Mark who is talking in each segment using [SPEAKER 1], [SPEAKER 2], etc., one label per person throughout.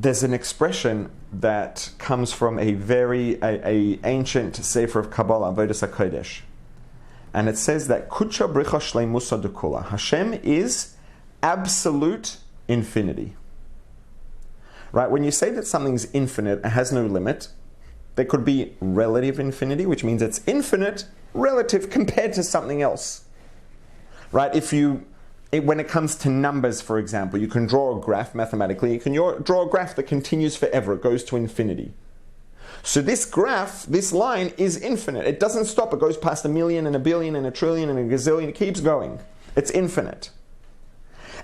[SPEAKER 1] there's an expression that comes from a very ancient sefer of Kabbalah, Avodas HaKodesh. And it says that Kudsha Bricha Shleimusa Dekula. Hashem is absolute infinity. Right? When you say that something's infinite, it has no limit, there could be relative infinity, which means it's infinite relative compared to something else. Right? When it comes to numbers, for example, you can draw a graph mathematically. You can draw a graph that continues forever. It goes to infinity. So this graph, this line, is infinite. It doesn't stop. It goes past 1,000,000 and 1,000,000,000 and 1,000,000,000,000 and 1,000,000,000. It keeps going. It's infinite.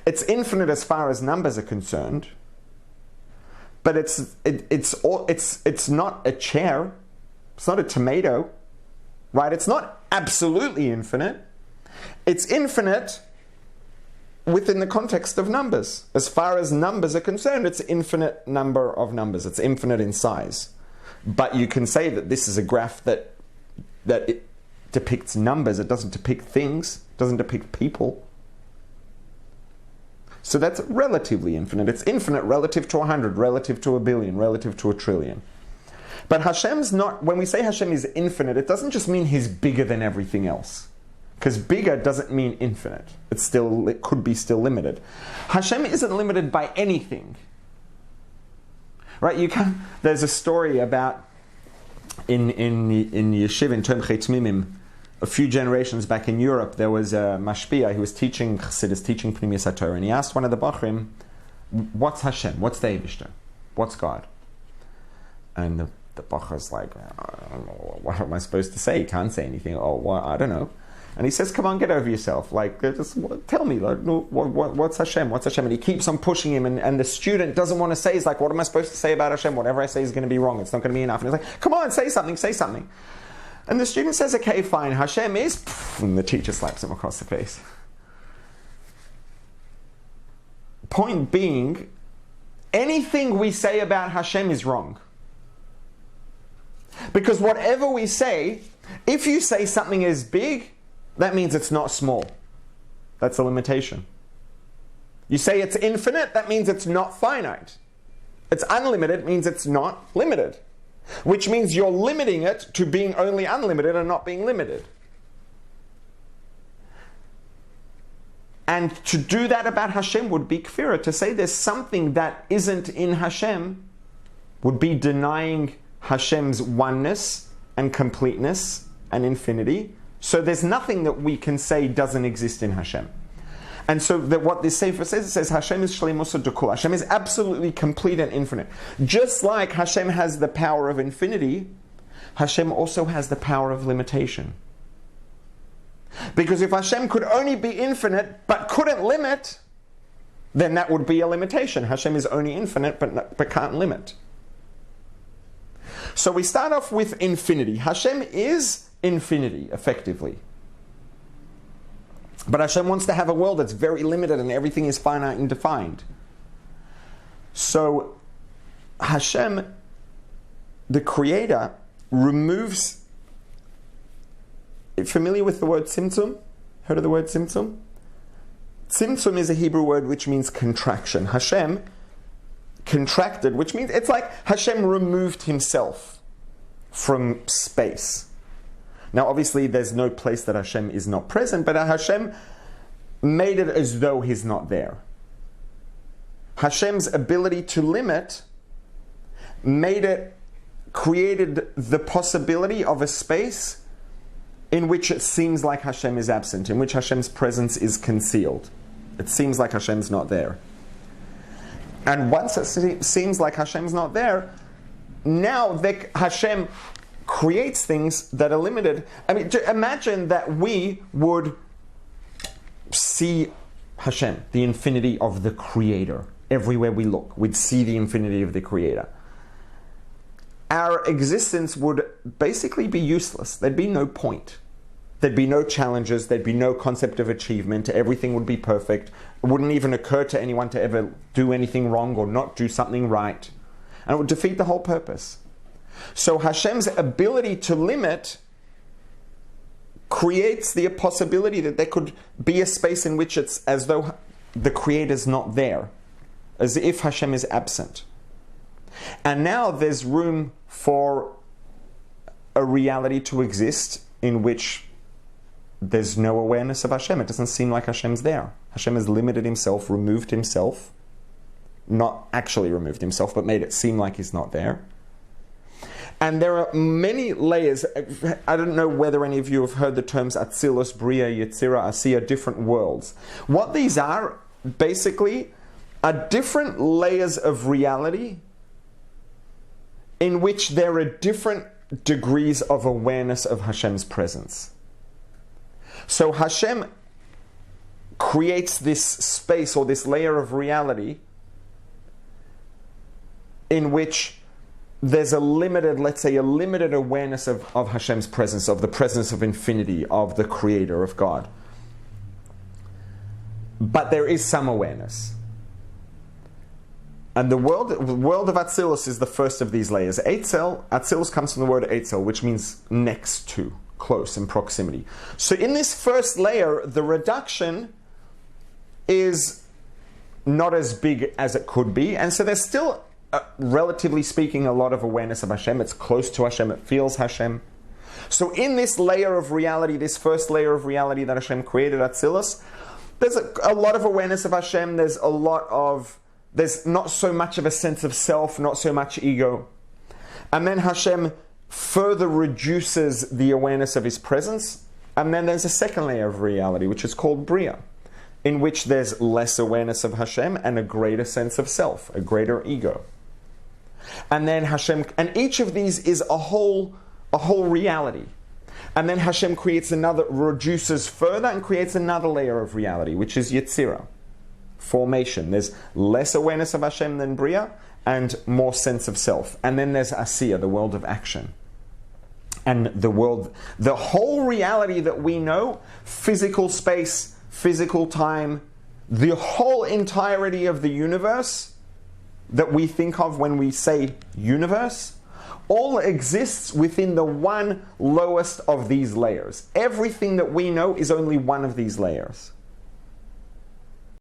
[SPEAKER 1] It's infinite as far as numbers are concerned. But it's not a chair. It's not a tomato. Right? It's not absolutely infinite. It's infinite within the context of numbers. As far as numbers are concerned, it's an infinite number of numbers. It's infinite in size. But you can say that this is a graph that it depicts numbers. It doesn't depict things. It doesn't depict people. So that's relatively infinite. It's infinite relative to 100, relative to 1,000,000,000, relative to 1,000,000,000,000. But Hashem's not, when we say Hashem is infinite, it doesn't just mean He's bigger than everything else. Because bigger doesn't mean infinite. It could be still limited. Hashem isn't limited by anything. Right? There's a story about in Yeshiva, in Tomchei Tmimim, a few generations back in Europe, there was a mashpia who was teaching Chassidus, teaching Pnimiyas HaTorah, and he asked one of the Bachrim, what's Hashem? What's the Eibishter? What's God? And the Bachur's like, I don't know, what am I supposed to say? He can't say anything. Oh, well, I don't know. And he says, come on, get over yourself. Like, just tell me, like, what's Hashem? What's Hashem? And he keeps on pushing him, and the student doesn't want to say. He's like, what am I supposed to say about Hashem? Whatever I say is going to be wrong. It's not going to be enough. And he's like, come on, say something, say something. And the student says, okay, fine, Hashem is... And the teacher slaps him across the face. Point being, anything we say about Hashem is wrong. Because whatever we say, if you say something is big, that means it's not small. That's a limitation. You say it's infinite, that means it's not finite. It's unlimited, means it's not limited. Which means you're limiting it to being only unlimited and not being limited. And to do that about Hashem would be kfirah. To say there's something that isn't in Hashem would be denying Hashem's oneness and completeness and infinity. So there's nothing that we can say doesn't exist in Hashem. And so what this sefer says, it says Hashem is shleimusa dekula. Hashem is absolutely complete and infinite. Just like Hashem has the power of infinity, Hashem also has the power of limitation. Because if Hashem could only be infinite but couldn't limit, then that would be a limitation. Hashem is only infinite but can't limit. So we start off with infinity. Hashem is infinity, effectively. But Hashem wants to have a world that's very limited and everything is finite and defined. So Hashem, the Creator, removes... Familiar with the word Tzimtzum? Heard of the word Tzimtzum? Tzimtzum is a Hebrew word which means contraction. Hashem contracted, which means it's like Hashem removed himself from space. Now obviously there's no place that Hashem is not present, but Hashem made it as though he's not there. Hashem's ability to limit created the possibility of a space in which it seems like Hashem is absent, in which Hashem's presence is concealed. It seems like Hashem's not there. And once it seems like Hashem's not there, now Hashem creates things that are limited. I mean, imagine that we would see Hashem, the infinity of the Creator. Everywhere we look, we'd see the infinity of the Creator. Our existence would basically be useless. There'd be no point. There'd be no challenges. There'd be no concept of achievement. Everything would be perfect. It wouldn't even occur to anyone to ever do anything wrong or not do something right. And it would defeat the whole purpose. So Hashem's ability to limit creates the possibility that there could be a space in which it's as though the Creator's not there. As if Hashem is absent. And now there's room for a reality to exist in which there's no awareness of Hashem. It doesn't seem like Hashem's there. Hashem has limited himself, removed himself, not actually removed himself, but made it seem like he's not there. And there are many layers. I don't know whether any of you have heard the terms Atzilus, Bria, Yetzira, Asiya, different worlds. What these are, basically, are different layers of reality in which there are different degrees of awareness of Hashem's presence. So Hashem creates this space or this layer of reality in which there's a limited, let's say, a limited awareness of Hashem's presence, of the presence of infinity, of the Creator, of God. But there is some awareness. And the world of Atzilus is the first of these layers. Eitzel, Atzilus comes from the word Eitzel, which means next to, close, in proximity. So in this first layer, the reduction is not as big as it could be. And so there's still, relatively speaking, a lot of awareness of Hashem. It's close to Hashem. It feels Hashem. So in this layer of reality, this first layer of reality that Hashem created, Atzilus, there's a lot of awareness of Hashem. There's not so much of a sense of self, not so much ego. And then Hashem further reduces the awareness of his presence. And then there's a second layer of reality, which is called Bria, in which there's less awareness of Hashem and a greater sense of self, a greater ego. And then Hashem, and each of these is a whole reality. And then Hashem creates another, reduces further and creates another layer of reality, which is Yetzirah, formation. There's less awareness of Hashem than Bria and more sense of self. And then there's Asiya, the world of action. And the whole reality that we know, physical space, physical time, the whole entirety of the universe that we think of when we say universe, all exists within the one lowest of these layers. Everything that we know is only one of these layers.